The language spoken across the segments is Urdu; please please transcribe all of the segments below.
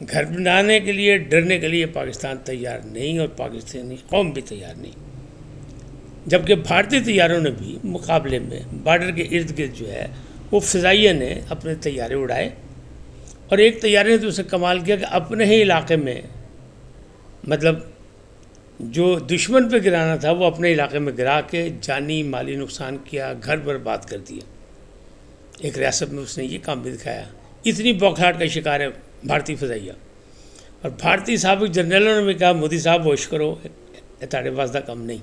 گھر بنانے کے لیے ڈرنے کے لیے پاکستان تیار نہیں، اور پاکستانی قوم بھی تیار نہیں، جبکہ بھارتی طیاروں نے بھی مقابلے میں بارڈر کے ارد گرد جو ہے وہ فضائیہ نے اپنے طیارے اڑائے، اور ایک طیارے نے تو اسے کمال کیا کہ اپنے ہی علاقے میں، مطلب جو دشمن پہ گرانا تھا وہ اپنے علاقے میں گرا کے جانی مالی نقصان کیا، گھر برباد کر دیا۔ ایک ریاست میں اس نے یہ کام بھی دکھایا۔ اتنی بوکھلاہٹ کا شکار ہے بھارتی فضائیہ، اور بھارتی سابق جرنیلوں نے بھی کہا مودی صاحب ہوش کرو، تاڑے واسدہ کم نہیں،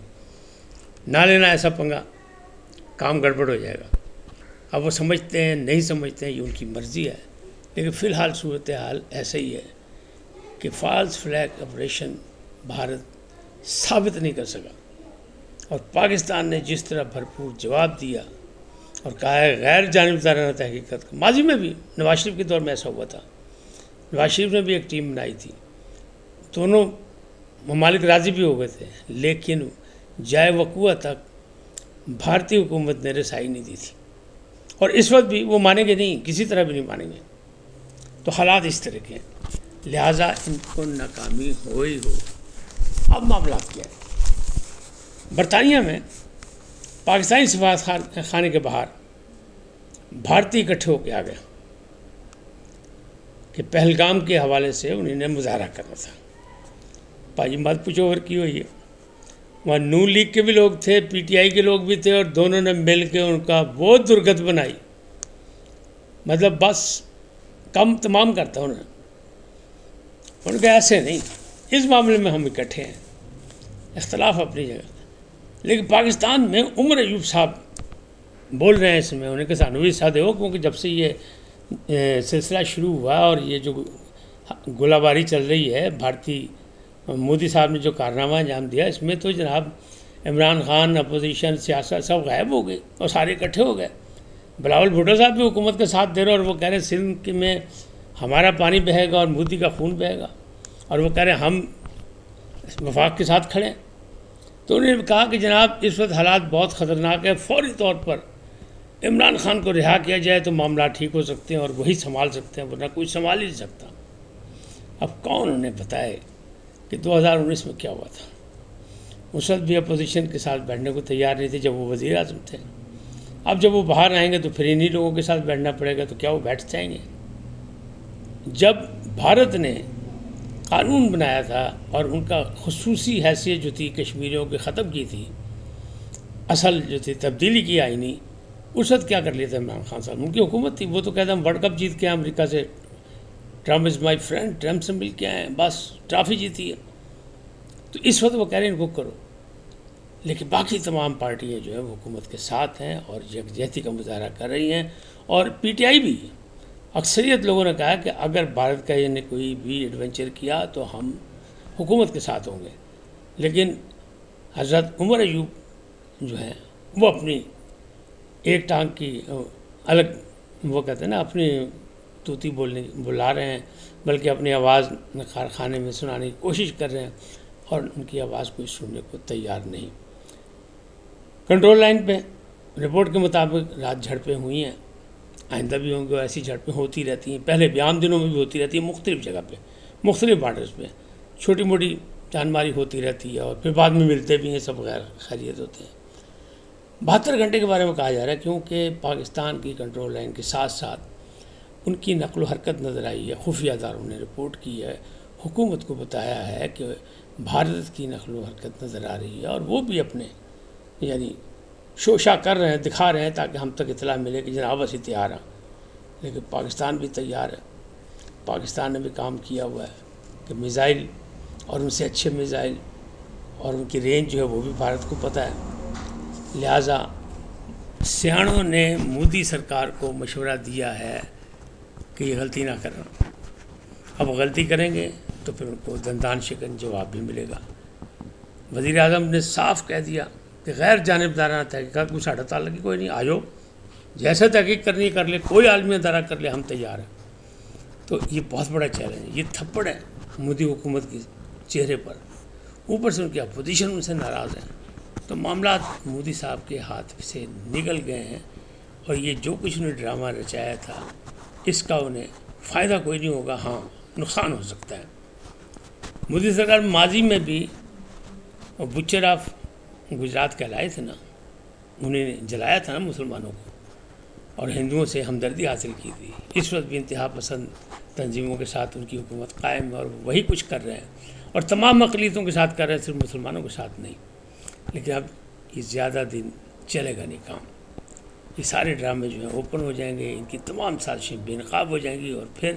نہ لینا ایسا پنگا، کام گڑبڑ ہو جائے گا۔ اب وہ سمجھتے ہیں نہیں سمجھتے ہیں یہ ان کی مرضی ہے، لیکن فی الحال صورتحال ایسا ہی ہے کہ فالس فلیگ آپریشن بھارت ثابت نہیں کر سکا، اور پاکستان نے جس طرح بھرپور جواب دیا اور کہا ہے غیر جانبدارانہ تحقیقات کا، ماضی میں بھی نواز شریف کے دور میں ایسا ہوا تھا، نواز شریف نے بھی ایک ٹیم بنائی تھی، دونوں ممالک راضی بھی ہو گئے تھے، لیکن جائے وقوع تک بھارتی حکومت نے رسائی نہیں دی تھی، اور اس وقت بھی وہ مانیں گے نہیں، کسی طرح بھی نہیں مانیں گے۔ تو حالات اس طرح کے ہیں، لہٰذا ان کو ناکامی ہو ہی ہو۔ اب معاملات کیا ہے؟ برطانیہ میں پاکستانی سفارت خانے کے باہر بھارتی اکٹھے ہو کے آ گئے کہ پہلگام کے حوالے سے انہیں نے مظاہرہ کرنا تھا۔ پاجی مت پوچھو اور کی ہوئی ہے، وہاں نون لیگ کے بھی لوگ تھے، پی ٹی آئی کے لوگ بھی تھے، اور دونوں نے مل کے ان کا بہت درگت بنائی، مطلب بس کم تمام کرتا انہوں نے۔ ان کے ایسے نہیں، اس معاملے میں ہم اکٹھے ہیں، اختلاف اپنی جگہ، لیکن پاکستان میں عمر ایوب صاحب بول رہے ہیں اس میں، انہیں کہ سانو بھی ساتھ ہو، کیونکہ جب سے یہ سلسلہ شروع ہوا اور یہ جو گولہ باری چل رہی ہے، بھارتی مودی صاحب نے جو کارنامہ انجام دیا، اس میں تو جناب عمران خان، اپوزیشن، سیاست سب غائب ہو گئے اور سارے اکٹھے ہو گئے۔ بلاول بھٹو صاحب بھی حکومت کا ساتھ دے رہے ہیں، اور وہ کہہ رہے ہیں سندھ میں ہمارا پانی بہے گا اور مودی کا خون بہے گا، اور وہ کہہ رہے ہیں ہم وفاق کے ساتھ کھڑے ہیں۔ تو انہوں نے کہا کہ جناب اس وقت حالات بہت خطرناک ہے، فوری طور پر عمران خان کو رہا کیا جائے تو معاملات ٹھیک ہو سکتے ہیں، اور وہی سنبھال سکتے ہیں، ورنہ کوئی سنبھال ہی نہیں سکتا۔ اب کون انہیں بتائے کہ 2019 میں کیا ہوا تھا؟ اس وقت بھی اپوزیشن کے ساتھ بیٹھنے کو تیار نہیں تھے جب وہ وزیر اعظم تھے، اب جب وہ باہر آئیں گے تو پھر انہی لوگوں کے ساتھ بیٹھنا پڑے گا، تو کیا وہ بیٹھ جائیں گے؟ جب بھارت نے قانون بنایا تھا اور ان کا خصوصی حیثیت جو تھی کشمیریوں کی ختم کی تھی، اصل جو تھی تبدیلی کی آئینی، اس وقت کیا کر لیا تھا عمران خان صاحب؟ ان کی حکومت تھی، وہ تو کہتے ہیں ہم ورلڈ کپ جیت کے ہیں امریکہ سے، Trump is my friend, Trump سے مل کے آئے ہیں، بس ٹرافی جیتی ہے۔ تو اس وقت وہ کہہ رہے ہیں ان کو کرو، لیکن باقی تمام پارٹیاں جو ہیں وہ حکومت کے ساتھ ہیں اور یکجہتی کا مظاہرہ کر رہی ہیں، اور پی ٹی آئی بھی، اکثریت لوگوں نے کہا کہ اگر بھارت کا نے کوئی بھی ایڈونچر کیا تو ہم حکومت کے ساتھ ہوں گے، لیکن حضرت عمر ایوب جو ہیں وہ اپنی ایک ٹانگ کی الگ، وہ کہتے ہیں نا اپنی طوطی بلا رہے ہیں، بلکہ اپنی آواز کارخانے میں سنانے کی کوشش کر رہے ہیں، اور ان کی آواز کوئی سننے کو تیار نہیں۔ کنٹرول لائن پہ رپورٹ کے مطابق رات جھڑپیں ہوئی ہیں، آئندہ بھی ہوں گے، ایسی جھڑپیں ہوتی رہتی ہیں، پہلے بھی عام دنوں میں بھی ہوتی رہتی ہیں، مختلف جگہ پہ، مختلف بارڈرز پہ چھوٹی موٹی جان ماری ہوتی رہتی ہے، اور پھر بعد میں ملتے بھی ہیں، سب غیر خیریت ہوتے ہیں۔ 72 گھنٹے کے بارے میں کہا جا رہا ہے، کیونکہ پاکستان کی کنٹرول لائن کے ساتھ ساتھ ان کی نقل و حرکت نظر آئی ہے، خفیہ اداروں نے رپورٹ کی ہے، حکومت کو بتایا ہے کہ بھارت کی نقل و حرکت نظر آ رہی ہے، اور وہ بھی اپنے یعنی شوشا کر رہے ہیں، دکھا رہے ہیں تاکہ ہم تک اطلاع ملے کہ جناب اسی تیار ہیں، لیکن پاکستان بھی تیار ہے۔ پاکستان نے بھی کام کیا ہوا ہے کہ میزائل، اور ان سے اچھے میزائل، اور ان کی رینج جو ہے وہ بھی بھارت کو پتہ ہے، لہٰذا سیاحوں نے مودی سرکار کو مشورہ دیا ہے کہ یہ غلطی نہ کریں، اب غلطی کریں گے تو پھر ان کو دندان شکن جواب بھی ملے گا۔ وزیر اعظم نے صاف کہہ دیا کہ غیر جانبدارانہ تحقیقات کو ساڑھا تعلق کوئی نہیں، آجو جیسے تحقیق کرنی کر لے، کوئی عالمی ادارہ کر لے، ہم تیار ہیں۔ تو یہ بہت بڑا چیلنج ہے، یہ تھپڑ ہے مودی حکومت کے چہرے پر، اوپر سے ان کی اپوزیشن ان سے ناراض ہیں، تو معاملات مودی صاحب کے ہاتھ سے نکل گئے ہیں، اور یہ جو کچھ انہیں ڈرامہ رچایا تھا اس کا انہیں فائدہ کوئی نہیں ہوگا۔ ہاں، نقصان ہو سکتا ہے۔ مودی سرکار ماضی میں بھی بچر آف گجرات کہلائے تھے نا، انہیں نے جلایا تھا نا مسلمانوں کو اور ہندوؤں سے ہمدردی حاصل کی تھی۔ اس وقت بھی انتہا پسند تنظیموں کے ساتھ ان کی حکومت قائم ہے اور وہی کچھ کر رہے ہیں اور تمام اقلیتوں کے ساتھ کر رہے ہیں، صرف مسلمانوں کے ساتھ نہیں۔ لیکن اب یہ زیادہ دن چلے گا نہیں کام، یہ سارے ڈرامے جو ہیں اوپن ہو جائیں گے، ان کی تمام سازشیں بے نقاب ہو جائیں گی اور پھر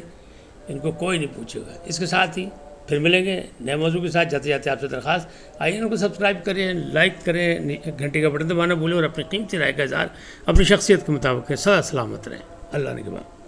ان کو کوئی نہیں پوچھے گا۔ اس کے ساتھ ہی پھر ملیں گے نئے موضوع کے ساتھ۔ جاتے جاتے آپ سے درخواست، آئیے ان کو سبسکرائب کریں، لائک کریں، گھنٹی کا بٹن دبانا بھولیں اور اپنی قیمتی رائے کا اظہار اپنی شخصیت کے مطابق سدا سلامت رہیں۔ اللہ نے کے بعد